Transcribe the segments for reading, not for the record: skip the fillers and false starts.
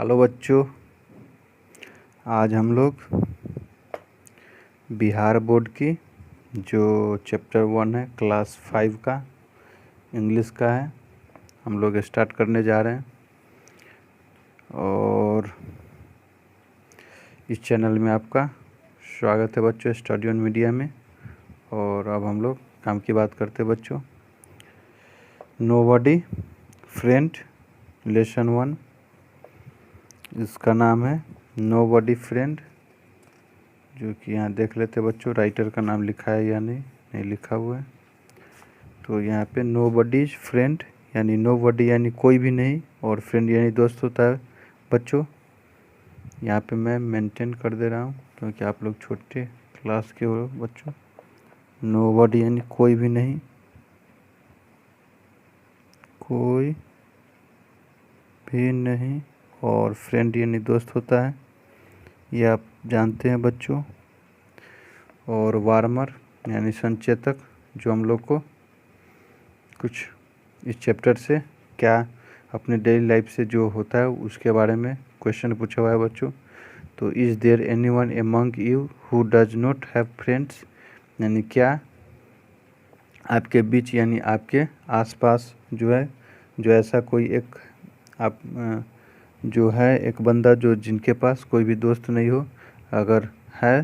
Hello बच्चों, आज हम लोग बिहार बोर्ड की जो चैप्टर 1 है क्लास 5 का इंग्लिश का है, हम लोग स्टार्ट करने जा रहे हैं। और इस चैनल में आपका स्वागत है बच्चों, स्टडी ऑन मीडिया में। और अब हम लोग काम की बात करते हैं बच्चों। नोबडी फ्रेंड लेसन 1, इसका नाम है नोबडी फ्रेंड, जो कि यहाँ देख लेते बच्चों राइटर का नाम लिखा है या नहीं लिखा हुआ है। तो यहाँ पे नोबडीज फ्रेंड यानी नोबडी यानी कोई भी नहीं, और फ्रेंड यानी दोस्त होता है बच्चों। यहाँ पे मैं मेंटेन कर दे रहा हूँ क्योंकि आप लोग छोटे क्लास के हो बच्चों। नोबडी यानी कोई भी नहीं, कोई भी नहीं, और फ्रेंड यानी दोस्त होता है, ये आप जानते हैं बच्चों। और वार्मर यानी संचेतक, जो हम लोग को कुछ इस चैप्टर से क्या अपने डेली लाइफ से जो होता है उसके बारे में क्वेश्चन पूछा हुआ है बच्चों। तो is there anyone among you who does not have friends, यानी क्या आपके बीच यानी आपके आसपास जो है, जो ऐसा कोई एक आप जो है एक बंदा जो जिनके पास कोई भी दोस्त नहीं हो। अगर है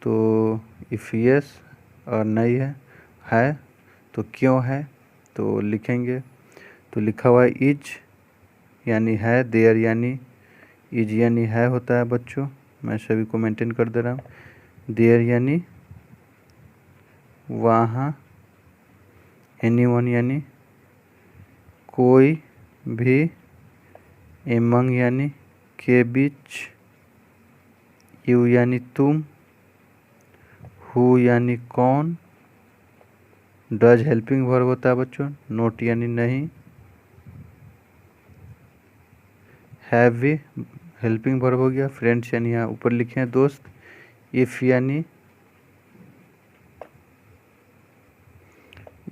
तो इफ़ यस, और नहीं है तो क्यों है, तो लिखेंगे। तो लिखा हुआ है इज यानी है, देयर यानी इज यानी है होता है बच्चों। मैं सभी को मेंटेन कर दे रहा हूँ। देयर यानी वहाँ, एनीवन यानी कोई भी, एमंग यानी के बीच, यू यानी तुम, हु यानी कौन, डज हेल्पिंग वर्ब होता है बच्चों, नोट यानी नहीं, हैव भी हेल्पिंग वर्ब हो गया, फ्रेंड्स यानी यहाँ ऊपर लिखे हैं दोस्त, इफ़ यानी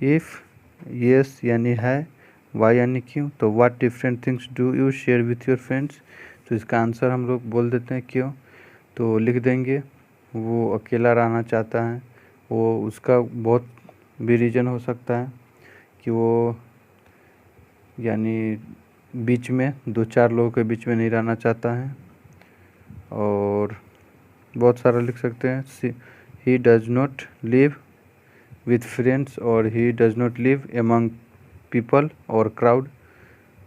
इफ़, यस यानी है, वाई यानी क्यों। तो what different things do you share with your friends, तो इसका आंसर हम लोग बोल देते हैं क्यों। तो लिख देंगे वो अकेला रहना चाहता है। वो उसका बहुत भी रीज़न हो सकता है कि वो यानी बीच में 2-4 लोगों के बीच में नहीं रहना चाहता है। और बहुत सारा लिख सकते हैं, he does not live with friends, और he does not live among people और क्राउड।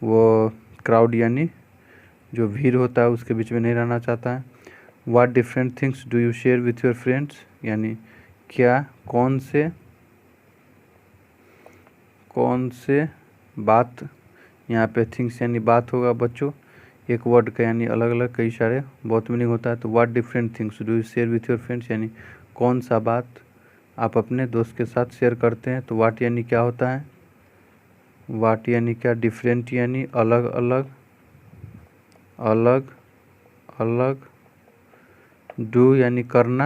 वो क्राउड यानी जो भीड़ होता है उसके बीच में नहीं रहना चाहता है। What different things do you share with your friends, यानी क्या कौन से बात, यहाँ पे थिंग्स यानी बात होगा बच्चों। एक वर्ड का यानी अलग अलग कई सारे बहुत मीनिंग होता है। तो what different things do you share with your friends, यानी कौन सा बात आप अपने दोस्त के साथ शेयर करते हैं। तो व्हाट यानी क्या होता है, व्हाट यानी क्या, डिफरेंट यानी अलग अलग, अलग अलग, डू यानी करना।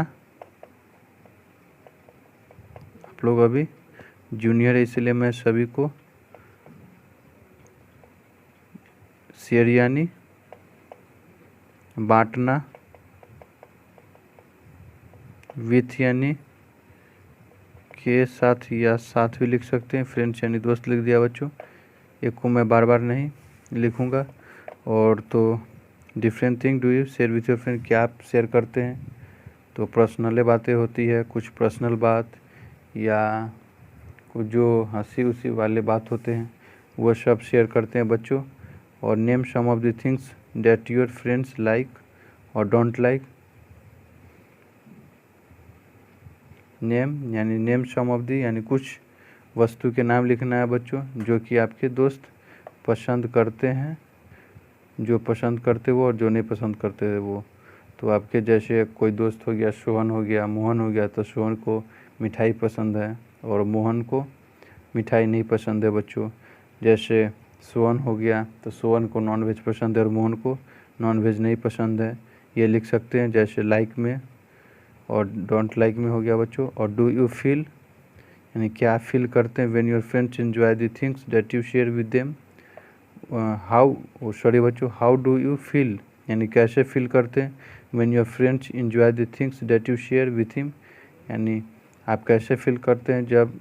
आप लोग अभी जूनियर है इसलिए मैं सभी को, शेयर यानी बांटना, विथ यानी के साथ या साथ भी लिख सकते हैं, फ्रेंड्स यानी दोस्त लिख दिया बच्चों। एक को मैं बार बार नहीं लिखूँगा। और तो different thing do you share with your friend, क्या आप शेयर करते हैं। तो पर्सनल बातें होती है, कुछ पर्सनल बात या कुछ जो हंसी उसी वाले बात होते हैं वो सब शेयर करते हैं बच्चों। और name some of the things that your friends like और डोंट लाइक। नेम यानी नेम सम ऑफ द यानी कुछ वस्तु के नाम लिखना है बच्चों जो कि आपके दोस्त पसंद करते हैं, जो पसंद करते वो और जो नहीं पसंद करते वो। तो आपके जैसे कोई दोस्त हो गया, सोहन हो गया, मोहन हो गया, तो सोहन को मिठाई पसंद है और मोहन को मिठाई नहीं पसंद है बच्चों। जैसे सोहन हो गया तो सोहन को नॉनवेज पसंद है और मोहन को नॉनवेज नहीं पसंद है, ये लिख सकते हैं जैसे लाइक में। और डोंट लाइक में हो गया बच्चों। और डू यू फील यानी क्या फील करते हैं when your friends enjoy the things that you share with them, how do you feel यानी कैसे फील करते हैं। When your friends enjoy the things that you share with him यानी आप कैसे फील करते हैं जब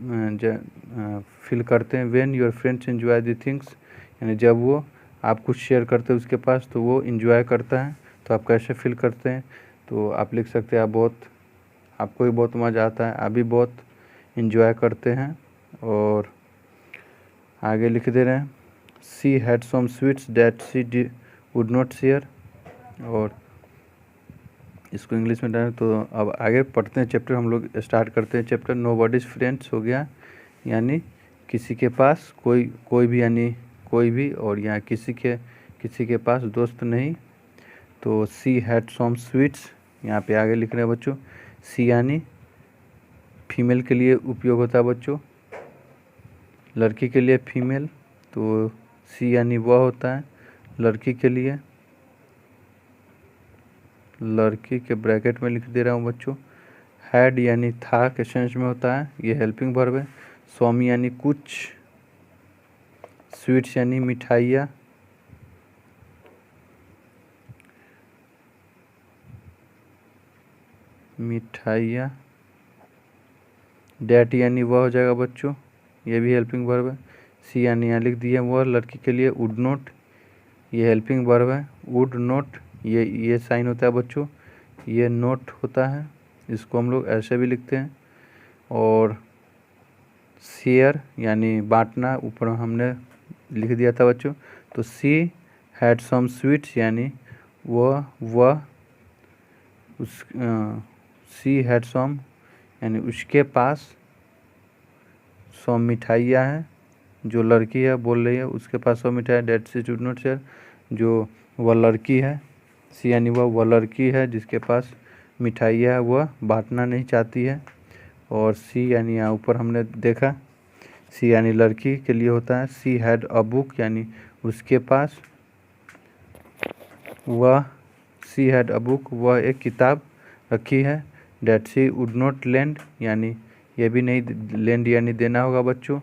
फील करते हैं। When your friends enjoy the things यानी जब वो आप कुछ शेयर करते हैं उसके पास तो वो इंजॉय करता है, तो आप कैसे फील करते हैं। तो आप लिख सकते हैं आपको भी बहुत मज़ा आता है, आप भी बहुत इंजॉय करते हैं। और आगे लिख दे रहे हैं she had some sweets that she would not share. और इसको इंग्लिश में डालें तो अब आगे पढ़ते हैं चैप्टर, हम लोग स्टार्ट करते हैं चैप्टर। नोबडीज फ्रेंड्स हो गया यानी किसी के पास कोई भी यानी कोई भी, और यहाँ किसी के पास दोस्त नहीं। तो सी हैड सम स्वीट्स यहाँ पे आगे लिख रहे हैं बच्चों। सी यानी फीमेल के लिए उपयोग होता है बच्चों, लड़की के लिए फीमेल। तो सी यानी वह होता है लड़की के लिए, लड़की के ब्रैकेट में लिख दे रहा हूँ बच्चों। हैड यानी था के सेंस में होता है, ये हेल्पिंग वर्ब है। स्वामी यानी कुछ, स्वीट्स यानी मिठाइयाँ, डैट यानी वह हो जाएगा बच्चों, ये भी हेल्पिंग वर्ब है। सी यानी यहाँ लिख दिया वह लड़की के लिए। वुड नॉट ये हेल्पिंग वर्ब है। वुड नॉट ये साइन होता है बच्चों, ये नोट होता है, इसको हम लोग ऐसे भी लिखते हैं। और शेयर यानी बांटना, ऊपर हमने लिख दिया था बच्चों। तो सी हैड सम स्वीट्स यानी वह सी हैड सम यानी उसके पास सौ मिठाइयाँ हैं, जो लड़की है बोल रही है उसके पास 100 मिठाई। That she should not share जो वह लड़की है, सी यानी वह लड़की है जिसके पास मिठाइयाँ है, वह बांटना नहीं चाहती है। और सी यानी यहाँ ऊपर हमने देखा सी यानी लड़की के लिए होता है। सी हैड अ बुक यानी उसके पास सी हैड अ बुक वह एक किताब रखी है। That she would not lend यानी ये भी नहीं, लेंड यानी देना होगा बच्चों,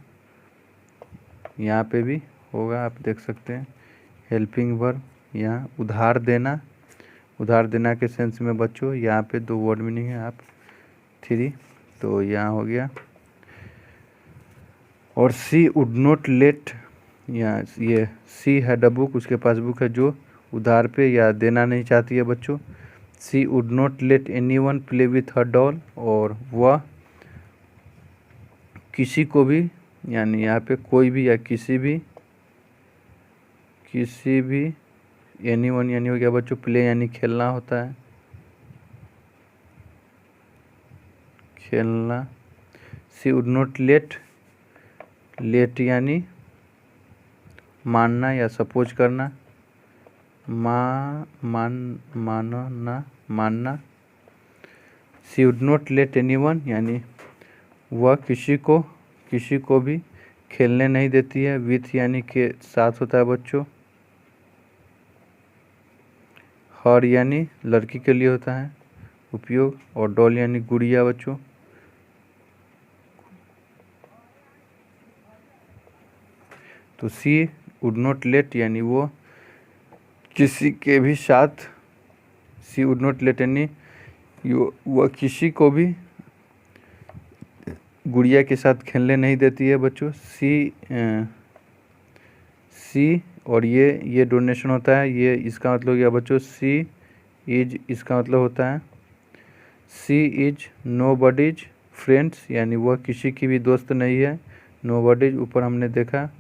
यहाँ पे भी होगा, आप देख सकते हैं हेल्पिंग वर्ब। यहाँ उधार देना के सेंस में बच्चों यहाँ पे 2 वर्ड मीनिंग है, आप 3, तो यहाँ हो गया। और सी वुड नॉट लेट यहाँ ये सी हैड अ बुक उसके पास बुक है जो उधार पे या देना नहीं चाहती है बच्चों। She would not let anyone play with her doll और वह किसी को भी यानी यहाँ पे कोई भी या किसी भी एनीवन यानी हो गया बच्चों प्ले यानी खेलना होता है, खेलना। सी वुड नॉट लेट यानी मानना या सपोज करना, मानना। सी वुड नॉट लेट एनीवन यानी वह किसी को भी खेलने नहीं देती है। विथ यानी के साथ होता है बच्चों। हर यानी लड़की के लिए होता है उपयोग। और डॉल यानी गुड़िया बच्चों। तो सी वुड नॉट लेट यानी वो किसी के भी साथ, सी वुड नॉट लेट यानी वह किसी को भी गुड़िया के साथ खेलने नहीं देती है बच्चों। सी और ये डोनेशन होता है, ये इसका मतलब क्या बच्चों, सी इज इसका मतलब होता है सी इज नोबडीज फ्रेंड्स यानी वह किसी की भी दोस्त नहीं है। नोबडीज ऊपर हमने देखा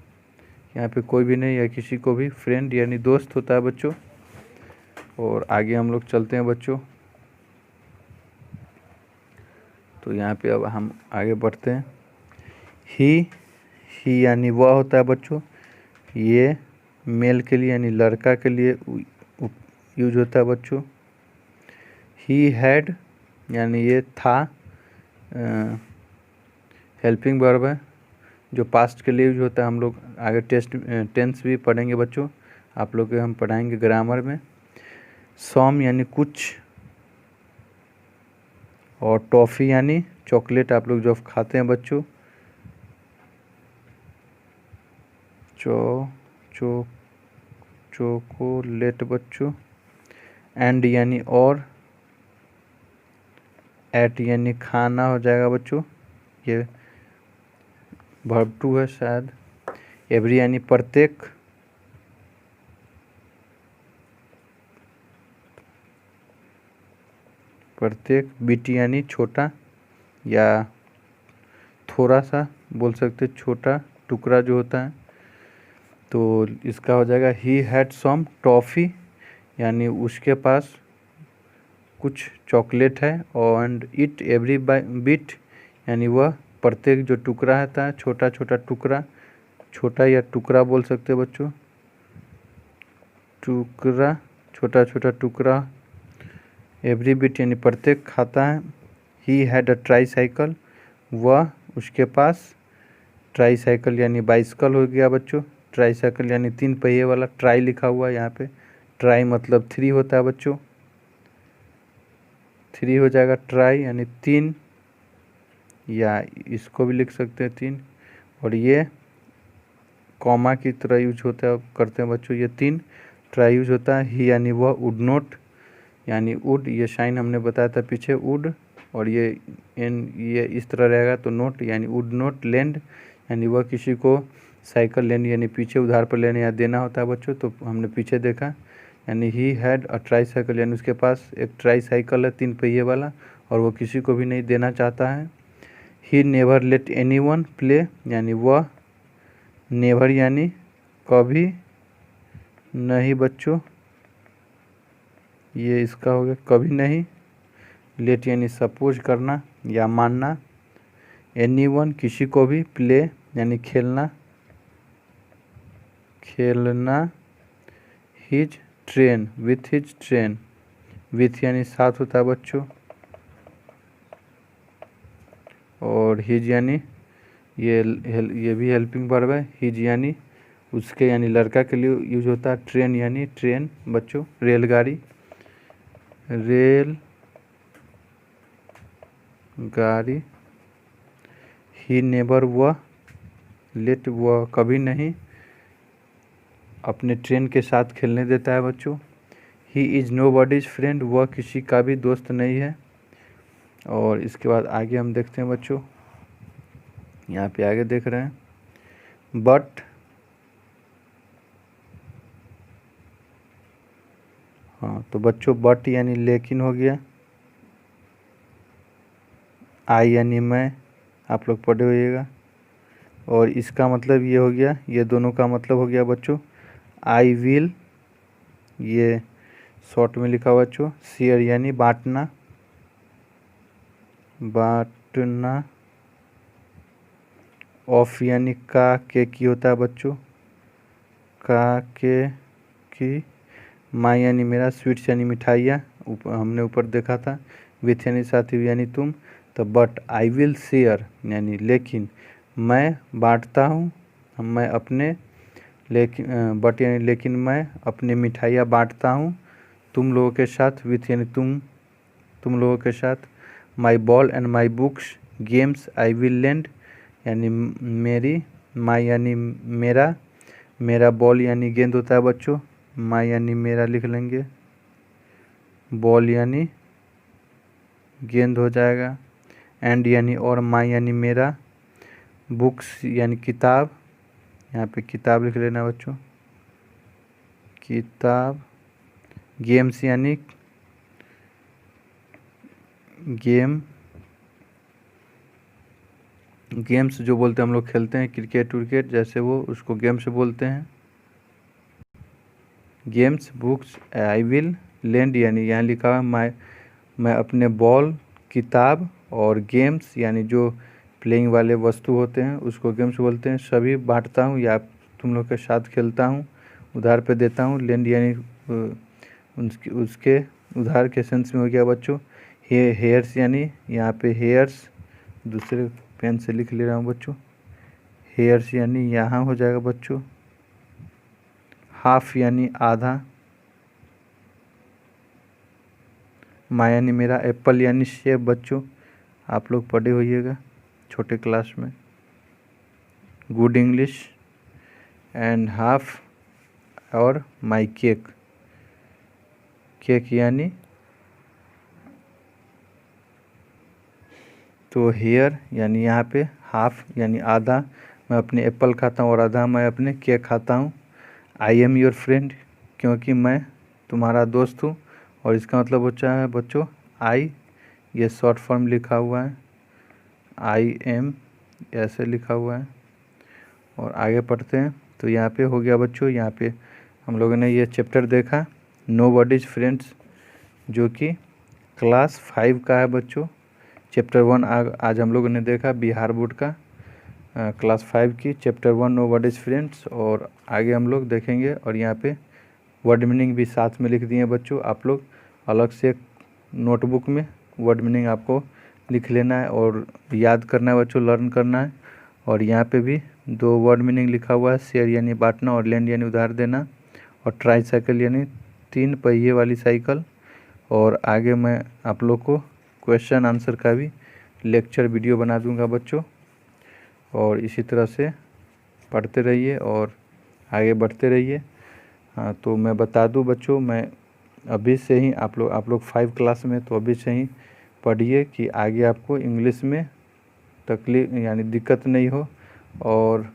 यहाँ पे कोई भी नहीं है, किसी को भी फ्रेंड यानी दोस्त होता है बच्चों। और आगे हम लोग चलते हैं बच्चों, तो यहाँ पे अब हम आगे बढ़ते हैं। ही यानी वह होता है बच्चों, ये मेल के लिए यानी लड़का के लिए यूज होता है बच्चों। ही हैड यानी ये था, हेल्पिंग वर्ब है जो पास्ट के लिए यूज होता है। हम लोग आगे टेंस भी पढ़ेंगे बच्चों, आप लोग के हम पढ़ाएंगे ग्रामर में। सॉम यानी कुछ, और टॉफ़ी यानी चॉकलेट, आप लोग जो खाते हैं बच्चों, चोकोलेट बच्चों। एंड यानी और, एट यानी खाना हो जाएगा बच्चों, ये वर्ब टू है शायद। एवरी यानी प्रत्येक, प्रत्येक। बिट यानी छोटा या थोड़ा सा बोल सकते, छोटा टुकड़ा जो होता है। तो इसका हो जाएगा ही हैड सम टॉफ़ी, यानी उसके पास कुछ चॉकलेट है। और एंड इट एवरी बिट, यानी वह प्रत्येक जो टुकड़ा रहता है, छोटा छोटा टुकड़ा, छोटा या टुकड़ा बोल सकते हैं बच्चों, टुकड़ा, छोटा छोटा टुकड़ा। एवरी बिट यानी प्रत्येक खाता है। He had a try cycle, वह उसके पास ट्राई साइकिल यानी बाइसिकल हो गया बच्चों। ट्राई साइकिल यानी 3 पहिए वाला, ट्राई लिखा हुआ है यहाँ पे। ट्राई मतलब 3 होता है बच्चों, 3 हो जाएगा ट्राई यानी 3, या इसको भी लिख सकते हैं 3। और ये कॉमा की तरह यूज होता है, करते हैं बच्चों, ये 3 ट्राई यूज होता है। ही यानी वह वुड नॉट, यानी वुड, ये साइन हमने बताया था पीछे, वुड, और ये ये इस तरह रहेगा तो नोट, यानी वुड नॉट लेंड, यानी वह किसी को साइकिल लेने यानी पीछे उधार पर लेने या देना होता है बच्चों, तो हमने पीछे देखा। यानी he had a try cycle, यानी उसके पास एक ट्राई साइकिल है 3 पहिए वाला, और वो किसी को भी नहीं देना चाहता है। He never late anyone play, यानी वह नेवर यानी कभी नहीं बच्चों, ये इसका हो गया कभी नहीं। लेट यानी सपोज करना या मानना। एनीवन किसी को भी, प्ले यानी खेलना, खेलना। His train, with his train, with यानी साथ होता है बच्चों, और हिज यानी ये भी हेल्पिंग वर्ब है। हिज यानी उसके, यानी लड़का के लिए यूज होता है। ट्रेन यानी ट्रेन बच्चों, रेलगाड़ी, रेल गाड़ी। ही नेवर, वह, लेट वह कभी नहीं अपने ट्रेन के साथ खेलने देता है बच्चों। He is nobody's friend, वह किसी का भी दोस्त नहीं है। और इसके बाद आगे हम देखते हैं बच्चों, यहाँ पे आगे देख रहे हैं बट, हाँ तो बच्चों बट यानी लेकिन हो गया। आई यानी मैं, आप लोग पढ़े होइएगा। और इसका मतलब ये हो गया, ये दोनों का मतलब हो गया बच्चों आई विल, ये शॉर्ट में लिखा हुआ बच्चों। शेयर यानी बांटना, बांटना। ऑफ यानी का के की होता है बच्चों, का के की। माँ यानी मेरा, स्वीट्स यानी मिठाइयाँ, हमने ऊपर देखा था। विथ यानी साथ ही यानी तुम। तो बट आई विल शेयर यानी लेकिन, मैं बांटता हूँ, मैं अपने, लेकिन बट यानी लेकिन मैं अपने मिठाइयाँ बांटता हूँ तुम लोगों के साथ। विथ यानी तुम लोगों के साथ। My ball and my books games I will lend, यानी मेरी, माई यानी मेरा, मेरा बॉल यानी गेंद होता है बच्चों, माई यानी मेरा लिख लेंगे, बॉल यानी गेंद हो जाएगा। एंड यानी और, माई यानी मेरा, बुक्स यानी किताब, यहाँ पे किताब लिख लेना बच्चों, किताब। गेम्स यानी गेम, गेम्स जो बोलते हैं हम लोग खेलते हैं क्रिकेट विकेट जैसे, वो उसको गेम्स बोलते हैं। Games. Books I will lend, यानी यहाँ लिखा है मैं अपने बॉल, किताब और गेम्स यानी जो प्लेइंग वाले वस्तु होते हैं उसको गेम्स बोलते हैं, सभी बांटता हूँ या तुम लोग के साथ खेलता हूँ, उधार पे देता हूँ। लेंड यानी उसके उधार के सेंस में हो गया बच्चों। हेयर्स यानी यहाँ पे हेयर्स, दूसरे पेन से लिख ले रहा हूँ बच्चों, हेयर्स यानी यहाँ हो जाएगा बच्चों। हाफ यानी आधा। माँ यानी मेरा। एप्पल यानी सेब बच्चों, आप लोग पढ़े होइएगा छोटे क्लास में, गुड इंग्लिश। एंड हाफ और माई केक, केक यानी तो हेयर यानी यहाँ पे हाफ यानी आधा मैं अपने एप्पल खाता हूँ और आधा मैं अपने केक खाता हूँ। आई एम योर फ्रेंड क्योंकि मैं तुम्हारा दोस्त हूँ, और इसका मतलब होता है बच्चों आई, ये शॉर्ट फॉर्म लिखा हुआ है, आई एम ऐसे लिखा हुआ है। और आगे पढ़ते हैं तो यहाँ पे हो गया बच्चों, यहाँ पे हम लोगों ने ये चैप्टर देखा नोबडीज फ्रेंड्स, जो कि क्लास 5 का है बच्चों। चैप्टर 1 आज हम लोगों ने देखा बिहार बोर्ड का क्लास 5 की चैप्टर 1 नोबडीज फ्रेंड्स। और आगे हम लोग देखेंगे, और यहाँ पे वर्ड मीनिंग भी साथ में लिख दिए हैं बच्चों। आप लोग अलग से एक नोटबुक में वर्ड मीनिंग आपको लिख लेना है और याद करना है बच्चों, लर्न करना है। और यहाँ पे भी 2 वर्ड मीनिंग लिखा हुआ है, शेयर यानी बांटना और लैंड यानी उधार देना, और ट्राई साइकिल यानी 3 पहिए वाली साइकिल। और आगे मैं आप लोग को क्वेश्चन आंसर का भी लेक्चर वीडियो बना दूंगा बच्चों। और इसी तरह से पढ़ते रहिए और आगे बढ़ते रहिए। हाँ, तो मैं बता दूं बच्चों, मैं अभी से ही आप लोग 5 क्लास में, तो अभी से ही पढ़िए कि आगे आपको इंग्लिश में तकलीफ यानी दिक्कत नहीं हो और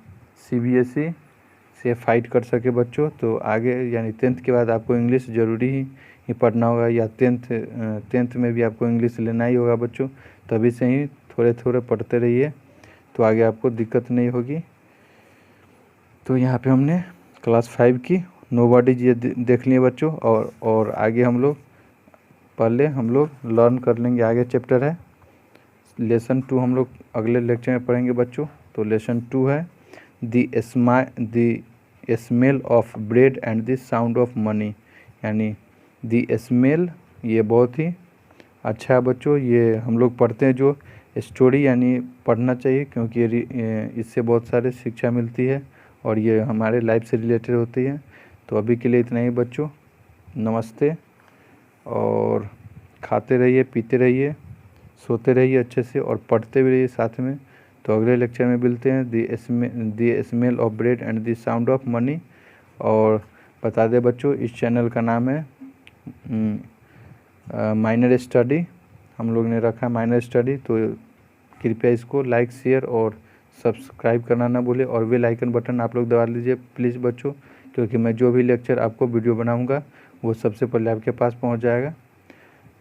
CBSE से फाइट कर सके बच्चों। तो आगे यानी 10th के बाद आपको इंग्लिश ज़रूरी ही पढ़ना होगा, या 10th में भी आपको इंग्लिश लेना ही होगा बच्चों। तो अभी से ही थोड़े थोड़े पढ़ते रहिए, तो आगे आपको दिक्कत नहीं होगी। तो यहाँ पे हमने क्लास 5 की नोबडीज ये देख लिए बच्चों। और आगे हम लोग पहले हम लोग लर्न कर लेंगे, आगे चैप्टर है लेसन 2, हम लोग अगले लेक्चर में पढ़ेंगे बच्चों। तो लेसन 2 है the smell of bread and the sound of money, यानी द स्मेल, ये बहुत ही अच्छा है बच्चों। ये हम लोग पढ़ते हैं जो स्टोरी, यानी पढ़ना चाहिए क्योंकि इससे बहुत सारे शिक्षा मिलती है और ये हमारे लाइफ से रिलेटेड होती है। तो अभी के लिए इतना ही बच्चों, नमस्ते। और खाते रहिए, पीते रहिए, सोते रहिए अच्छे से और पढ़ते भी रहिए साथ में। तो अगले लेक्चर में मिलते हैं the smell of bread and the sound of money. और बता दें बच्चों, इस चैनल का नाम है माइनर स्टडी, हम लोग ने रखा माइनर स्टडी। तो कृपया इसको लाइक, शेयर और सब्सक्राइब करना ना भूलें, और बेल आइकन बटन आप लोग दबा लीजिए प्लीज़ बच्चों, क्योंकि मैं जो भी लेक्चर आपको वीडियो बनाऊंगा वो सबसे पहले आपके पास पहुंच जाएगा।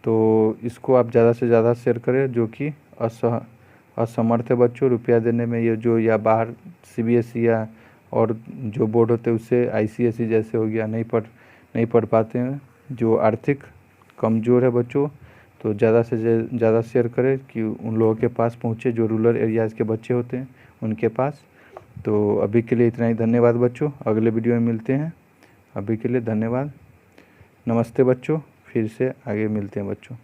तो इसको आप ज़्यादा से ज़्यादा शेयर करें, जो कि असमर्थ है बच्चों रुपया देने में, ये जो या बाहर CBSE या और जो बोर्ड होते हैं उससे ICSE जैसे हो गया, नहीं पढ़ पाते हैं, जो आर्थिक कमज़ोर है बच्चों। तो ज़्यादा से ज़्यादा शेयर करें कि उन लोगों के पास पहुँचे जो रूरल एरियाज़ के बच्चे होते हैं उनके पास। तो अभी के लिए इतना ही, धन्यवाद बच्चों, अगले वीडियो में मिलते हैं। अभी के लिए धन्यवाद, नमस्ते बच्चों, फिर से आगे मिलते हैं बच्चों।